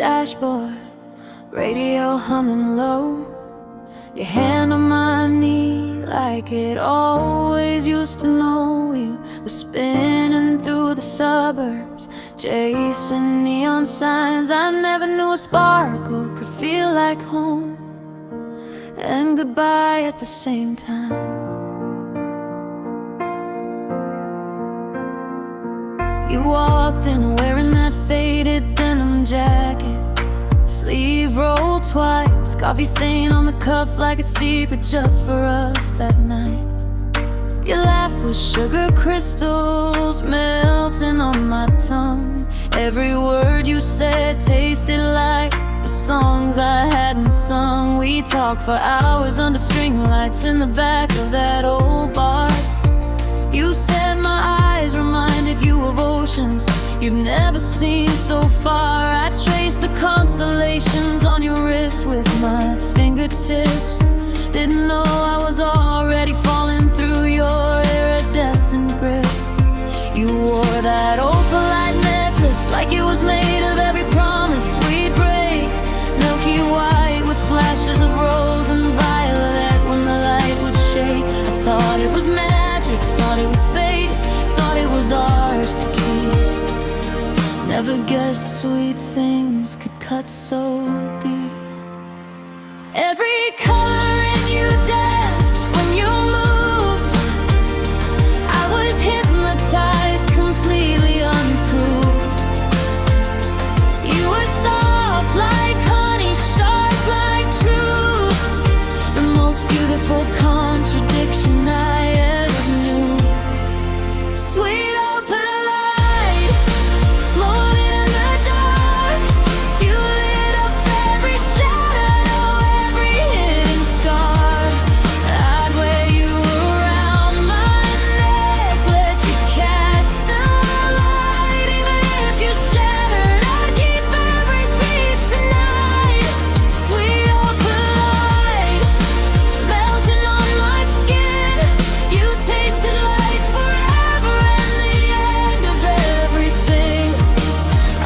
dashboard, radio humming low. Your hand on my knee like it always used to know. We were spinning through the suburbs, chasing neon signs. I never knew a sparkle could feel like home and goodbye at the same time. You walked in wearing that faded denim jacket, sleeve rolled twice, coffee stain on the cuff like a secret just for us that night. Your laugh was sugar crystals melting on my tongue. Every word you said tasted like the songs I hadn't sung. We talked for hours under string lights in the back of that old bar. You said my eyes reminded you of oceans you've never seen so far. I traced the constellations on your wrist with my fingertips. Didn't know I was already falling through your iridescent grip. You wore that opalite necklace like it was made of every promise we'd break. Milky white with flashes of rose and violet when the light would shake. I thought it was magic, thought it was fate, thought it was ours to keep. Never guessed sweet things could cut so deep. Every color in you danced when you moved. I was hypnotized, completely unproved. You were soft like honey, sharp like truth. The most beautiful contradiction I ever knew. Sweet Opalite, glowing in the dark. You lit up every shadow, every hidden scar. I'd wear you around my neck, let you catch the light. Even if you shattered, I'd keep every piece tonight. Sweet Opalite, melting on my skin. You tasted like forever and the end of everything.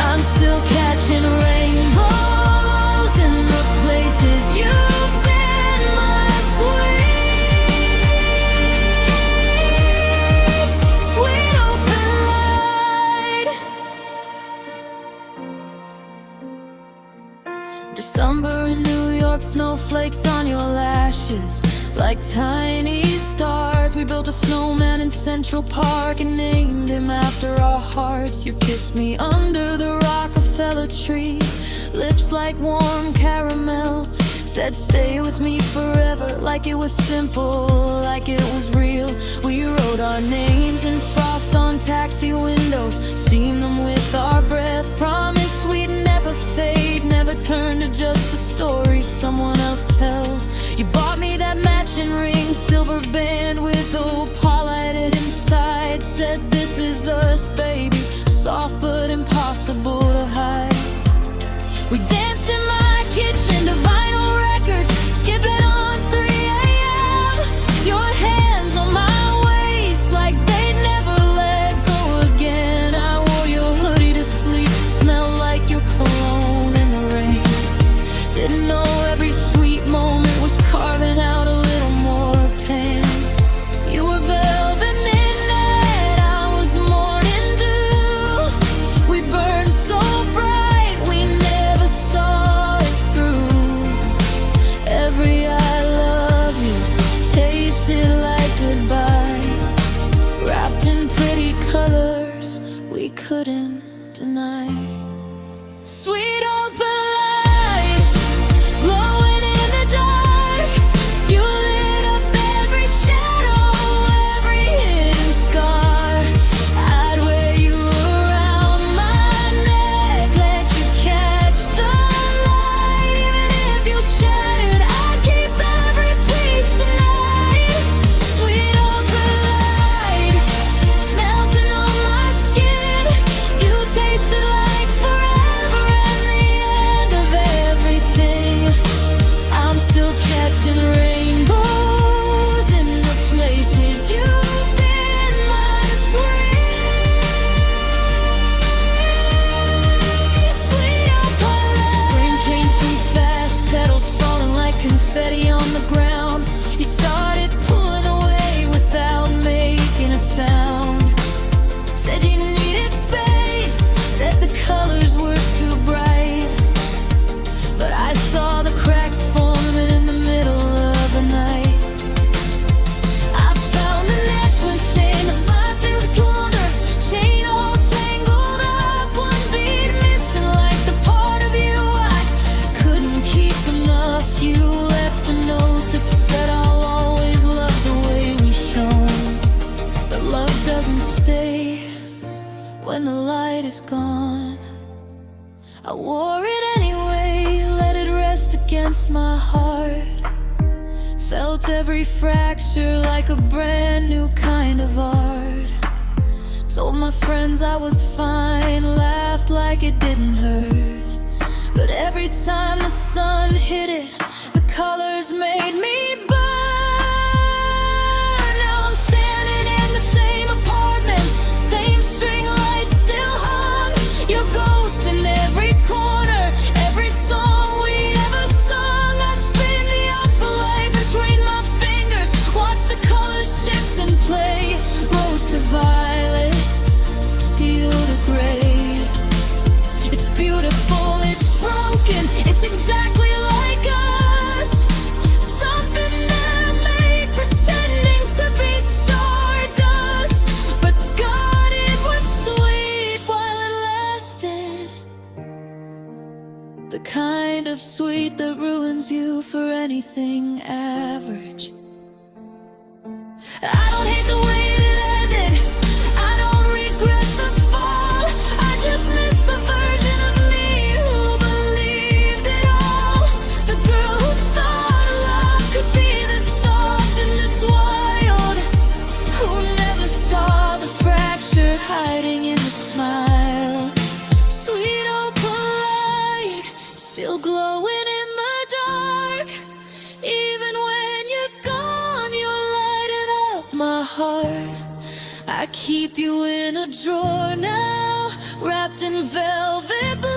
I'm still catching rainbows in the places you've been, my sweet Opalite. December in New York, snowflakes on your lashes like tiny stars. We built a snowman in Central Park and named him after our hearts. You kissed me under the Rockefeller tree, lips like warm caramel. Said stay with me forever, like it was simple, like it was real. We wrote our names in frost on taxi windows, steamed them with our breath. Promised we'd never fade, never turn to just a story someone else tells. You bought me that matching ring, silver band with opalite inside. Said this is us, baby, soft but impossible to hide. We danced in my kitchen to vinyl records, skipping on 3 a.m. Your hands on my waist like they'd never let go again. I wore your hoodie to sleep, smelled like your cologne in the rain. Didn't know every sweet moment was carving out a little more pain. You were velvet midnight, I was morning dew. We burned so bright, we never saw it through. Every I love you tasted like goodbye, wrapped in pretty colors we couldn't deny. Sweet Opalite, glowing in the dark. You lit up every shadow, every hidden scar. I'd wear you around my neck, let you catch the light. Even if you shattered, I'd keep every piece tonight. Sweet Opalite, melting on my skin. You tasted like forever and the on the ground. You started pulling away without making a sound. Said you needed space, said the colors were too bright. But I saw the cracks forming in the middle of the night. I found the necklace in the bar through the corner, chain all tangled up, one bead missing like the part of you I couldn't keep enough. You left a note that said I'll always love the way we shone. But love doesn't stay when the light is gone. I wore it anyway, let it rest against my heart. Felt every fracture like a brand new kind of art. Told my friends I was fine, laughed like it didn't hurt. But every time the sun hit it, the colors made me burn. Now I'm standing in the same apartment, same string lights still hung. Your ghost in every corner, every song we ever sung. I spin the Opalite between my fingers, watch the colors shift and play. Rose to violet, teal to gray. It's beautiful, it's broken, it's exactly like us. Something that I made pretending to be stardust. But God, it was sweet while it lasted. The kind of sweet that ruins you for anything average. I don't hate the way it ended, I don't regret the fall. I just miss the version of me who believed it all. The girl who thought love could be this soft and this wild, who never saw the fracture hiding in the smile. Sweet Opalite, still glowing in the dark. Even when you're gone, you're lighting up my heart. I keep you in a drawer now, wrapped in velvet blue.